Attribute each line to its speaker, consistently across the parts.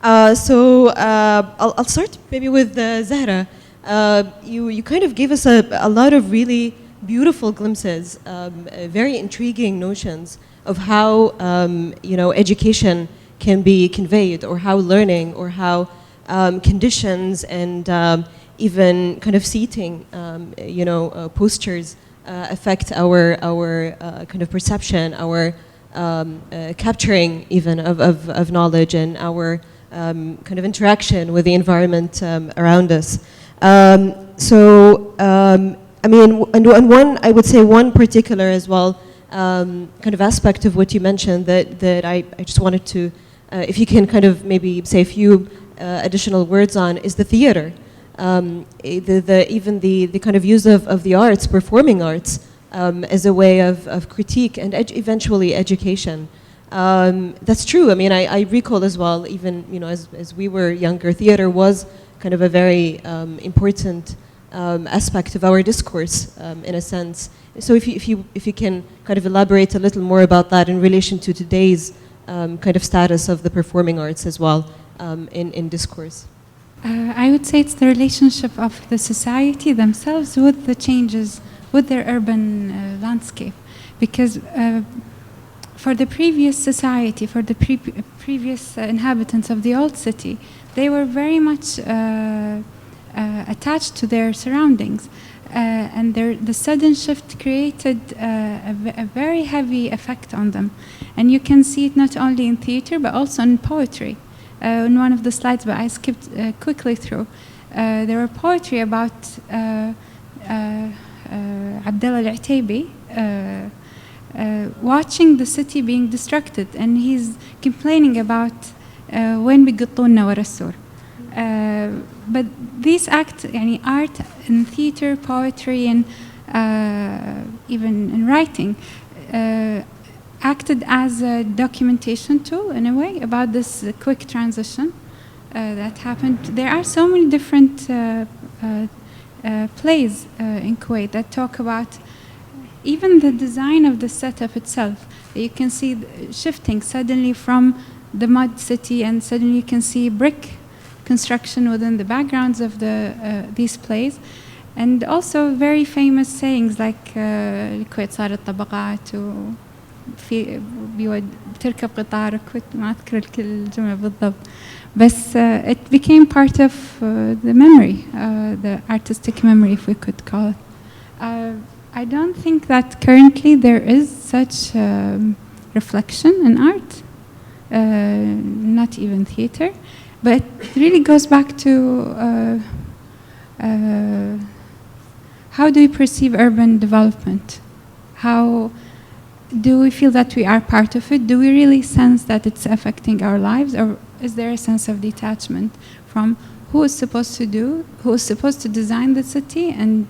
Speaker 1: I'll start maybe with Zahra. You kind of gave us a lot of really beautiful glimpses, very intriguing notions of how education can be conveyed, or how learning, or how conditions and even kind of seating, postures affect our kind of perception, our capturing even of knowledge, and our kind of interaction with the environment around us. I mean, and one, I would say one particular as well, kind of aspect of what you mentioned that I just wanted to, if you can kind of maybe say a few additional words on, is the theater. Even the kind of use of the arts, performing arts, as a way of critique and eventually education. That's true. I mean, I recall as well, even as we were younger, theater was kind of a very important aspect of our discourse, in a sense. So if you can kind of elaborate a little more about that in relation to today's kind of status of the performing arts as well, in discourse.
Speaker 2: I would say it's the relationship of the society themselves with the changes with their urban landscape, because for the previous society, for the previous inhabitants of the old city, they were very much attached to their surroundings, and the sudden shift created a very heavy effect on them, and you can see it not only in theater but also in poetry. In one of the slides, but I skipped quickly through. There were poetry about Abdallah al-Ataybi watching the city being destructed, and he's complaining about when بيقطونا ورا السور. But these acts, art and theater, poetry, and even in writing, acted as a documentation tool in a way about this quick transition that happened. There are so many different plays in Kuwait that talk about even the design of the setup itself. You can see shifting suddenly from the mud city, and suddenly you can see brick construction within the backgrounds of these plays. And also very famous sayings like الكويت صارت طبقات في بتركب قطار كنت ما أذكر كل الجملة بالضبط بس it became part of the memory, the artistic memory, if we could call it. I don't think that currently there is such reflection in art, not even theater, but it really goes back to how do we perceive urban development? How do we feel that we are part of it? Do we really sense that it's affecting our lives, or is there a sense of detachment from who is supposed to design the city and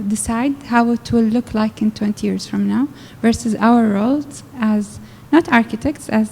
Speaker 2: decide how it will look like in 20 years from now, versus our roles as not architects, as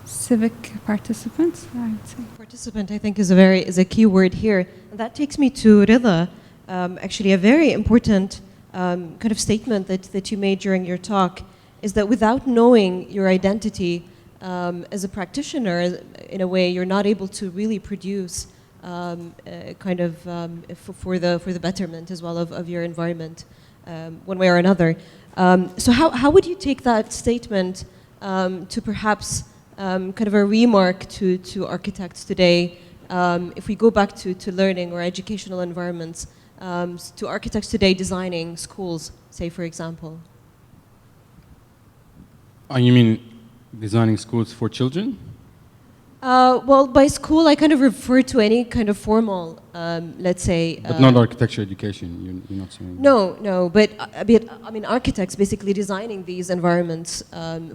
Speaker 2: civic participants, I would say.
Speaker 1: Participant, I think, is a key word here. And that takes me to Rida, actually a very important kind of statement that you made during your talk, is that without knowing your identity as a practitioner, in a way, you're not able to really produce kind of for the betterment as well of your environment, one way or another. So how would you take that statement to perhaps kind of a remark to architects today, if we go back to learning or educational environments, to architects today designing schools, say, for example?
Speaker 3: You mean designing schools for children?
Speaker 1: Well, by school, I kind of refer to any kind of formal, let's say...
Speaker 3: But not architecture education, you're not saying...
Speaker 1: No, but I mean architects basically designing these environments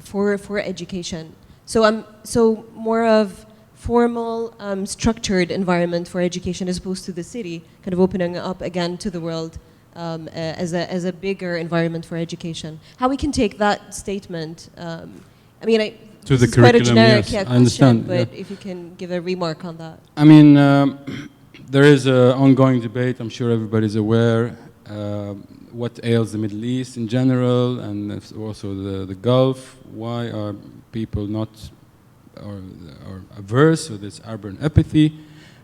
Speaker 1: for education. So more of formal, structured environment for education as opposed to the city, kind of opening up again to the world as a bigger environment for education. How we can take that statement, I mean,
Speaker 3: to the
Speaker 1: curriculum, quite a generic,
Speaker 3: yes, I understand.
Speaker 1: But if you can give a remark on that.
Speaker 3: I mean, there is an ongoing debate, I'm sure everybody's aware, what ails the Middle East in general, and also the Gulf. Why are people not or averse with this urban apathy.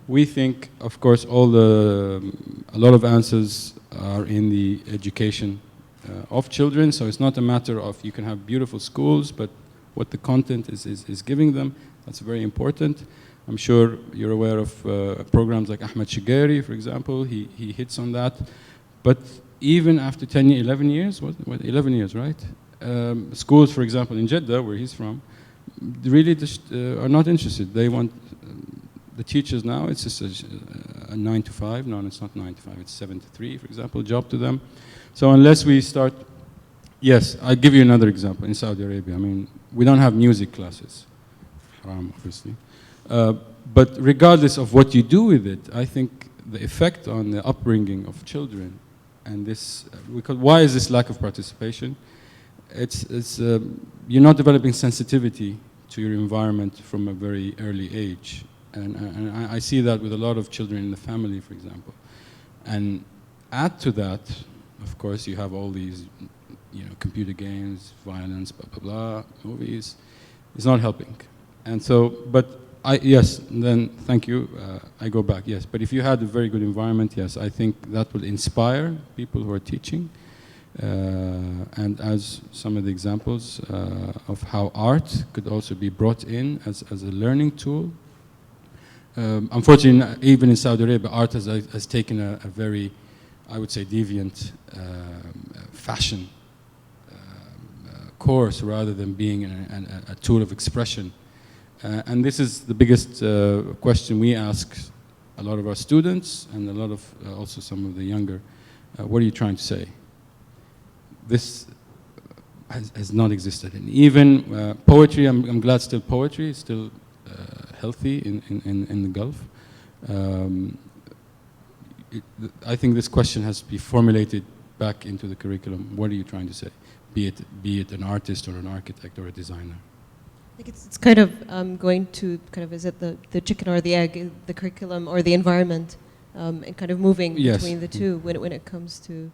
Speaker 3: We think, of course, a lot of answers are in the education of children. So it's not a matter of you can have beautiful schools, but what the content is giving them. That's very important. I'm sure you're aware of programs like Ahmed Shigeri, for example. He hits on that. But even after 11 years, 11 years, right? Schools, for example, in Jeddah, where he's from, really just are not interested. They want the teachers now, it's just a 9 to 5. No, it's not 9 to 5, it's 7 to 3, for example, job to them. So unless we start, yes, I'll give you another example in Saudi Arabia. I mean, we don't have music classes, haram, obviously. But regardless of what you do with it, I think the effect on the upbringing of children and this, why is this lack of participation? You're not developing sensitivity to your environment from a very early age. And I see that with a lot of children in the family, for example. And add to that, of course, you have all these, computer games, violence, blah, blah, blah, movies. It's not helping. And so, yes, then thank you. I go back, yes. But if you had a very good environment, yes, I think that will inspire people who are teaching. And as some of the examples of how art could also be brought in as a learning tool. Unfortunately, even in Saudi Arabia, art has taken a very, I would say, deviant fashion course rather than being a tool of expression. And this is the biggest question we ask a lot of our students and a lot of also some of the younger. What are you trying to say? This has not existed. And even poetry, I'm glad still poetry is still healthy in the Gulf. I think this question has to be formulated back into the curriculum. What are you trying to say? Be it an artist or an architect or a designer.
Speaker 1: I think it's kind of going to kind of, is it the chicken or the egg, the curriculum or the environment, and kind of moving between the two when it comes to...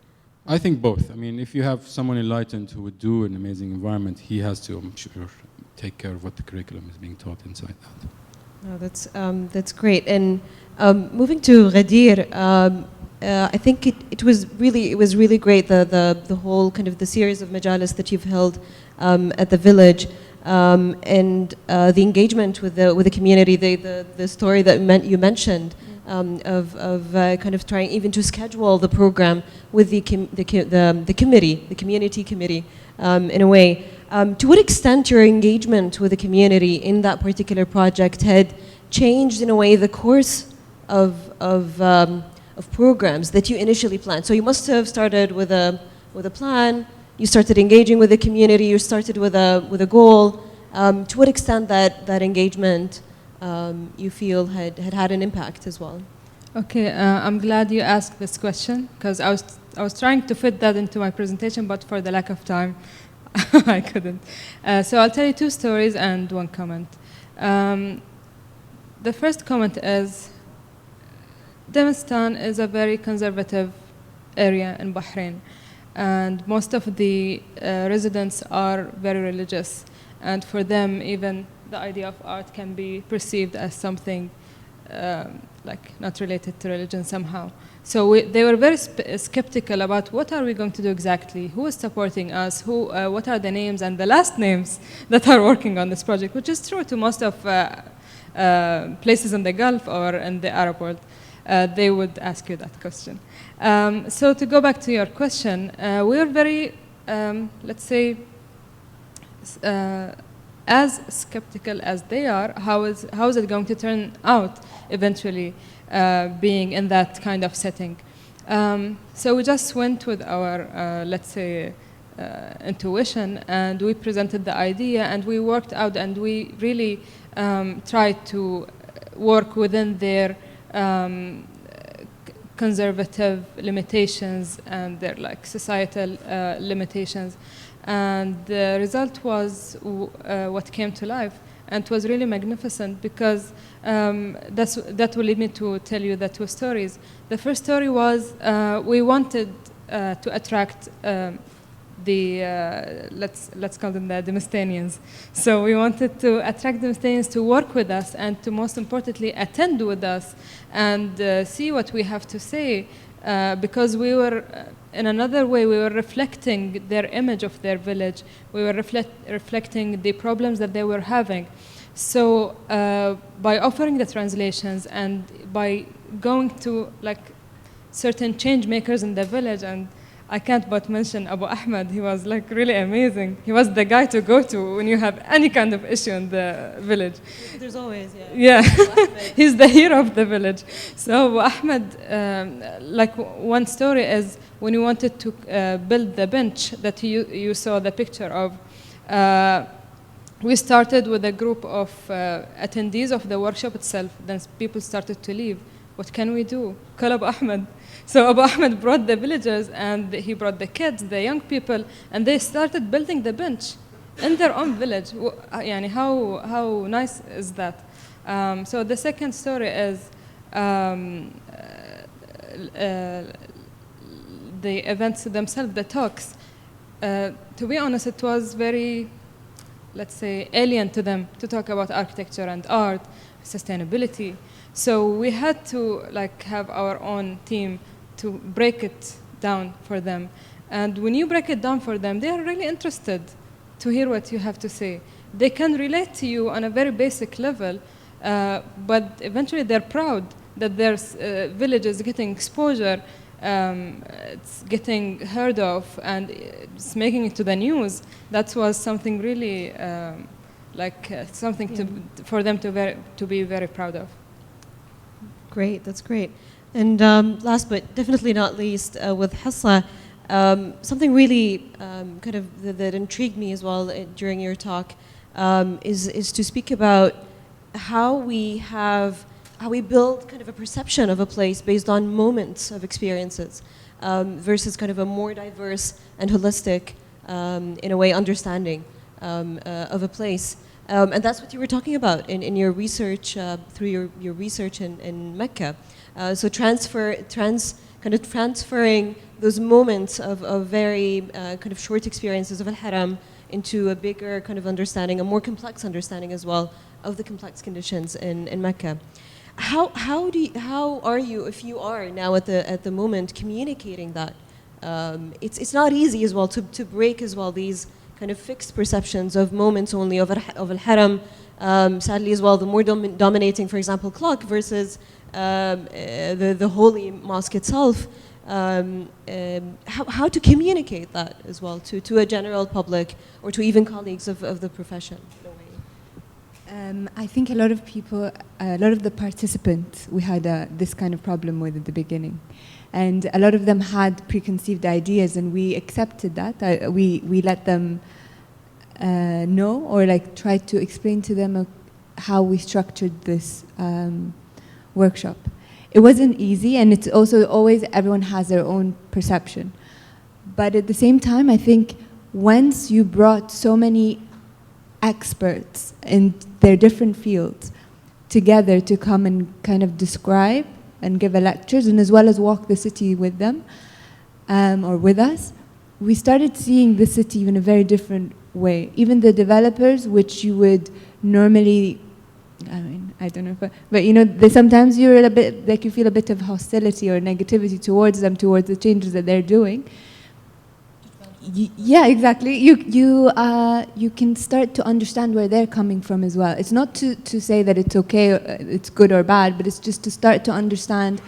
Speaker 3: I think both. I mean, if you have someone enlightened who would do an amazing environment, he has to, I'm sure, take care of what the curriculum is being taught inside that.
Speaker 1: Oh, that's great. And moving to Ghadir, I think it was really great, the whole kind of the series of majalis that you've held at the village, and the engagement with the community, the story that you mentioned. Of kind of trying even to schedule the program with the committee, the community committee, in a way. To what extent your engagement with the community in that particular project had changed in a way the course of programs that you initially planned? So you must have started with a plan. You started engaging with the community. You started with a goal. To what extent that engagement you feel had an impact as well?
Speaker 4: Okay, I'm glad you asked this question because I was trying to fit that into my presentation, but for the lack of time, I couldn't. So I'll tell you two stories and one comment. The first comment is, Damastan is a very conservative area in Bahrain, and most of the residents are very religious, and for them even the idea of art can be perceived as something like not related to religion somehow. So they were very skeptical about what are we going to do exactly, who is supporting us, what are the names and the last names that are working on this project, which is true to most of places in the Gulf or in the Arab world. They would ask you that question. So to go back to your question, we are very, let's say, as skeptical as they are, how is it going to turn out eventually being in that kind of setting? So we just went with our, let's say, intuition, and we presented the idea, and we worked out, and we really tried to work within their conservative limitations and their like societal limitations. And the result was what came to life, and it was really magnificent because that will lead me to tell you the two stories. The first story was we wanted to attract the let's call them the Demostanians. So we wanted to attract Demostanians to work with us and to most importantly attend with us and see what we have to say, because we were in another way we were reflecting their image of their village. We were reflecting the problems that they were having. So by offering the translations and by going to like certain change makers in the village, and I can't but mention Abu Ahmed. He was like really amazing. He was the guy to go to when you have any kind of issue in the village.
Speaker 1: There's always, yeah.
Speaker 4: Yeah, he's the hero of the village. So Abu Ahmed, like one story is when you wanted to build the bench that you saw the picture of, we started with a group of attendees of the workshop itself. Then people started to leave. What can we do? Call Abu Ahmed. So Abu Ahmed brought the villagers and he brought the kids, the young people, and they started building the bench in their own village. Yani how nice is that? So the second story is the events themselves, the talks. To be honest, it was very, let's say, alien to them to talk about architecture and art, sustainability. So we had to like have our own team to break it down for them. And when you break it down for them, they are really interested to hear what you have to say. They can relate to you on a very basic level, but eventually they're proud that their village is getting exposure, it's getting heard of, and it's making it to the news. That was something really something for them to be very proud of.
Speaker 1: Great, that's great. And last but definitely not least, with Hissa, something really kind of that intrigued me as well during your talk is to speak about how we build kind of a perception of a place based on moments of experiences versus kind of a more diverse and holistic, in a way, understanding of a place. And that's what you were talking about in your research, through your research in Mecca. So transferring those moments of very kind of short experiences of Al-Haram into a bigger kind of understanding, a more complex understanding as well of the complex conditions in Mecca. How are you, if you are now at the moment, communicating that? It's not easy as well to break as well these kind of fixed perceptions of moments only of Al-Haram, sadly as well, the more dominating, for example, clock versus the holy mosque itself. How to communicate that as well to a general public or to even colleagues of the profession?
Speaker 5: I think a lot of people, a lot of the participants, we had this kind of problem with at the beginning. And a lot of them had preconceived ideas, and we accepted that. We let them know, or like try to explain to them how we structured this workshop. It wasn't easy, and it's also always everyone has their own perception. But at the same time, I think once you brought so many experts in their different fields together to come and kind of describe and give lectures, and as well as walk the city with them or with us, we started seeing the city in a very different way. Even the developers, which you would normally, I mean, I don't know, but you know, sometimes you're a bit like you feel a bit of hostility or negativity towards them, towards the changes that they're doing. Yeah, exactly. You can start to understand where they're coming from as well. It's not to say that it's okay, it's good or bad, but it's just to start to understand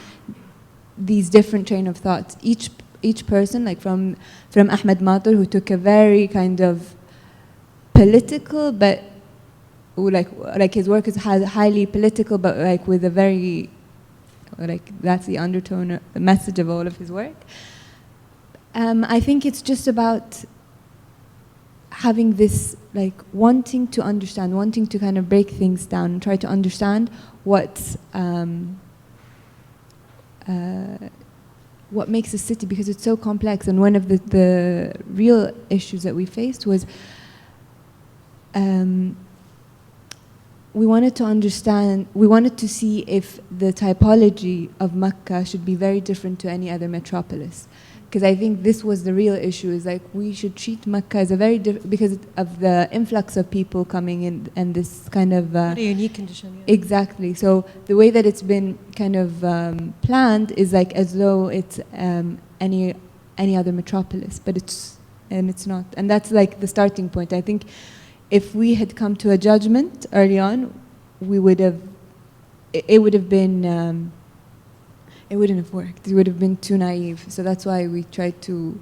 Speaker 5: these different train of thoughts. Each person, like from Ahmed Matur, who took a very kind of political, but like his work is highly political, but like with a very, like that's the undertone, the message of all of his work. I think it's just about having this, like, wanting to understand, wanting to kind of break things down and try to understand what makes a city, because it's so complex. And one of the real issues that we faced was we wanted to understand, we wanted to see if the typology of Mecca should be very different to any other metropolis. Because I think this was the real issue, is like we should treat Mecca as a very different, because of the influx of people coming in and this kind of...
Speaker 1: What a unique condition. Yeah.
Speaker 5: Exactly. So the way that it's been kind of planned is like as though it's any other metropolis, but it's not. And that's like the starting point. I think if we had come to a judgment early on, it would have been, it wouldn't have worked. It would have been too naive. So that's why we tried to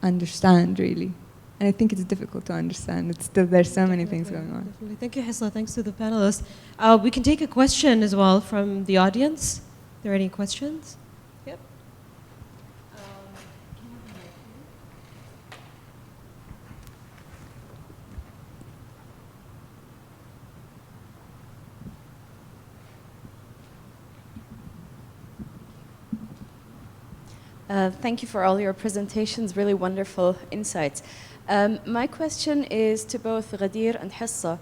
Speaker 5: understand, really. And I think it's difficult to understand. It's still, there's so many things going on.
Speaker 1: Definitely. Thank you, Hisla. Thanks to the panelists. We can take a question as well from the audience. Are there any questions? Yep.
Speaker 6: Thank you for all your presentations, really wonderful insights. My question is to both Ghadir and Hissa,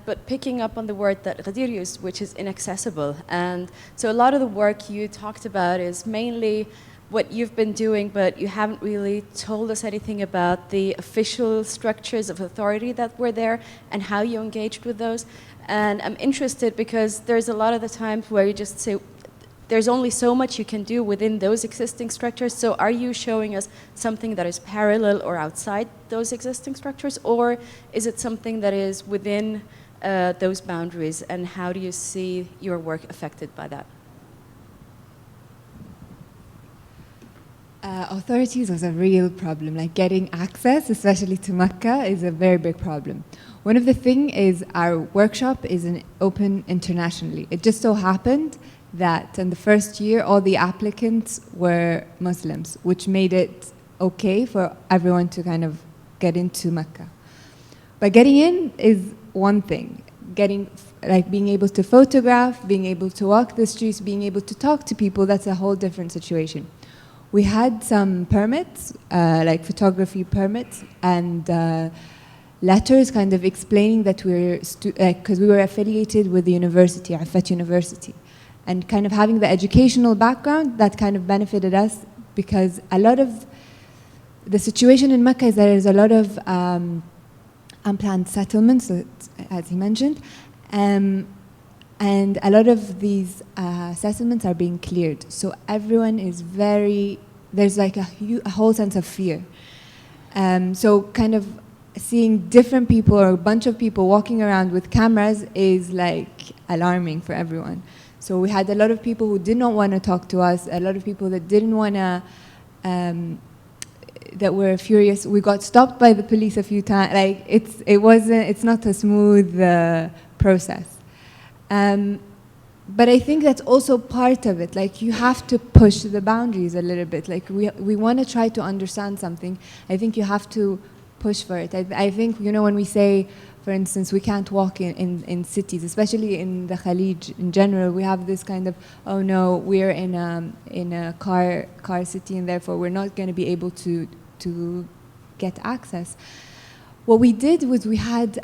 Speaker 6: but picking up on the word that Ghadir used, which is inaccessible. And so a lot of the work you talked about is mainly what you've been doing, but you haven't really told us anything about the official structures of authority that were there and how you engaged with those. And I'm interested because there's a lot of the times where you just say, there's only so much you can do within those existing structures. So are you showing us something that is parallel or outside those existing structures? Or is it something that is within those boundaries? And how do you see your work affected by that?
Speaker 5: Authorities was a real problem. Like getting access, especially to Mecca, is a very big problem. One of the things is our workshop is open internationally. It just so happened that in the first year, all the applicants were Muslims, which made it okay for everyone to kind of get into Mecca. But getting in is one thing. Being able to photograph, being able to walk the streets, being able to talk to people, that's a whole different situation. We had some permits, like photography permits, and letters kind of explaining that because we were affiliated with the university, Afat University. And kind of having the educational background, that kind of benefited us because a lot of the situation in Mecca is there is a lot of unplanned settlements, as he mentioned, and a lot of these settlements are being cleared. So everyone is there's like a whole sense of fear. So kind of seeing different people or a bunch of people walking around with cameras is like alarming for everyone. So we had a lot of people who did not want to talk to us, a lot of people that didn't want to, that were furious. We got stopped by the police a few times. Like it's not a smooth process. But I think that's also part of it. Like you have to push the boundaries a little bit. Like we want to try to understand something. I think you have to push for it. I think, when we say, for instance, we can't walk in cities, especially in the Khalij in general. We have this kind of, oh no, we're in a car city, and therefore we're not going to be able to get access. What we did was we had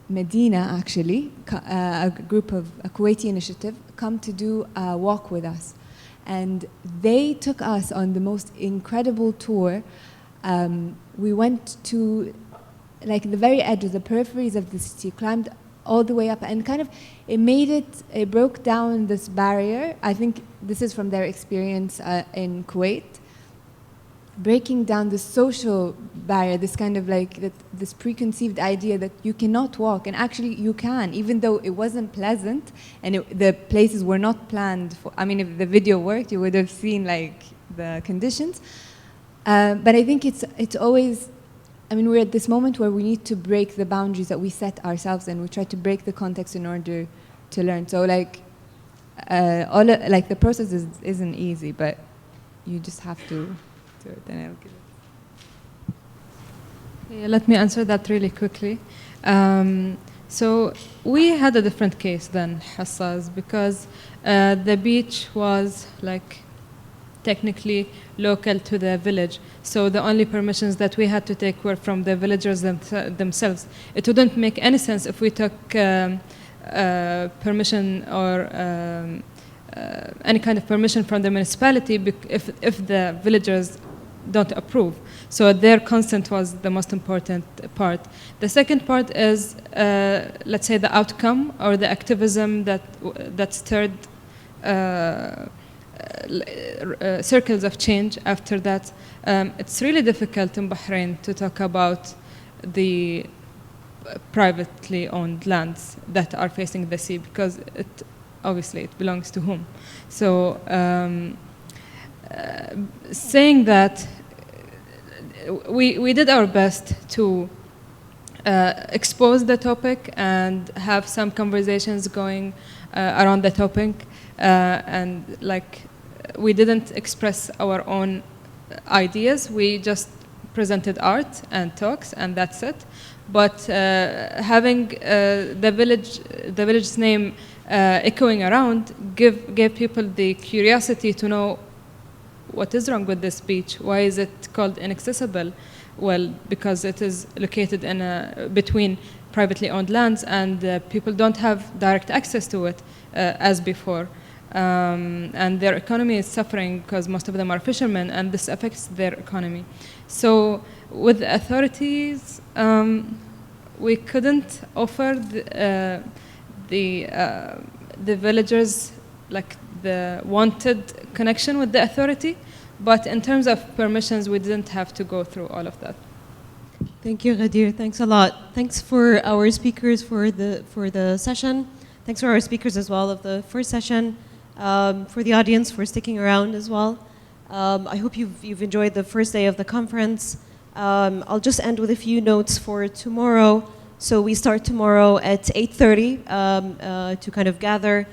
Speaker 5: Medina, actually, a Kuwaiti initiative, come to do a walk with us, and they took us on the most incredible tour. We went to the very edges, the peripheries of the city, climbed all the way up, and kind of it broke down this barrier. I think this is from their experience in Kuwait, breaking down the social barrier, this kind of this preconceived idea that you cannot walk, and actually you can, even though it wasn't pleasant, and the places were not planned for. I mean, if the video worked, you would have seen the conditions. But I think it's always, we're at this moment where we need to break the boundaries that we set ourselves, and we try to break the context in order to learn. So the process isn't easy, but you just have to do it. And I'll give it.
Speaker 4: Yeah, let me answer that really quickly. So we had a different case than Hassa's because the beach was technically local to the village. So the only permissions that we had to take were from the villagers themselves. It wouldn't make any sense if we took permission or any kind of permission from the municipality if the villagers don't approve. So their consent was the most important part. The second part is, let's say, the outcome or the activism that stirred circles of change after that. It's really difficult in Bahrain to talk about the privately owned lands that are facing the sea, because obviously it belongs to whom. So saying that, we did our best to expose the topic and have some conversations going around the topic, and like we didn't express our own ideas. We just presented art and talks, and that's it. But having the village's name echoing around gave people the curiosity to know what is wrong with this beach. Why is it called inaccessible? Well, because it is located in between privately owned lands, and people don't have direct access to it as before. And their economy is suffering because most of them are fishermen, and this affects their economy. So with the authorities, we couldn't offer the villagers like the wanted connection with the authority, but in terms of permissions, we didn't have to go through all of that.
Speaker 1: Thank you, Ghadir. Thanks a lot. Thanks for our speakers for the session. Thanks for our speakers as well of the first session. For the audience for sticking around as well. I hope you've enjoyed the first day of the conference. I'll just end with a few notes for tomorrow. So we start tomorrow at 8:30 to kind of gather.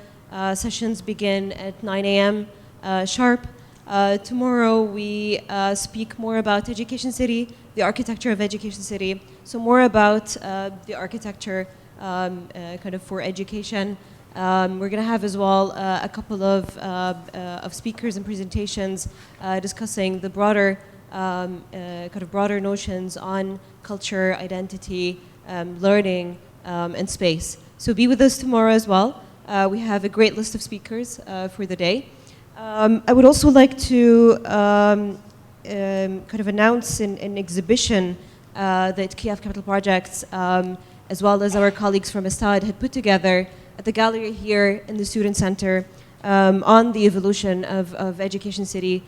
Speaker 1: Sessions begin at 9 a.m. Sharp. Tomorrow we speak more about Education City, the architecture of Education City. So more about the architecture kind of for education. We're going to have as well a couple of speakers and presentations discussing the broader kind of broader notions on culture, identity, learning, and space. So be with us tomorrow as well. We have a great list of speakers for the day. I would also like to kind of announce an exhibition that Kiev Capital Projects, as well as our colleagues from Estad, had put together at the gallery here in the Student Center on the evolution of Education City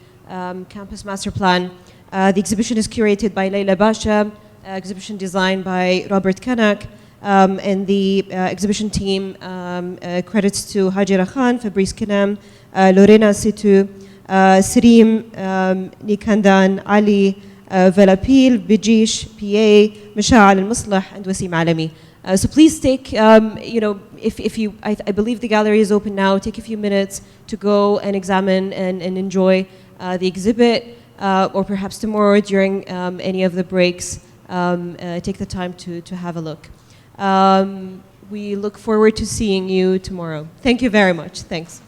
Speaker 1: Campus Master Plan. The exhibition is curated by Leila Basha, exhibition designed by Robert Kanak, and the exhibition team credits to Hajira Khan, Fabrice Kinam, Lorena Situ, Sirim Nikandan, Ali Velapil, Bijish, PA, Masha'al al-Muslah, and Wasim Alami. So please take, if you, I believe the gallery is open now, take a few minutes to go and examine and enjoy the exhibit, or perhaps tomorrow during any of the breaks, take the time to have a look. We look forward to seeing you tomorrow. Thank you very much. Thanks.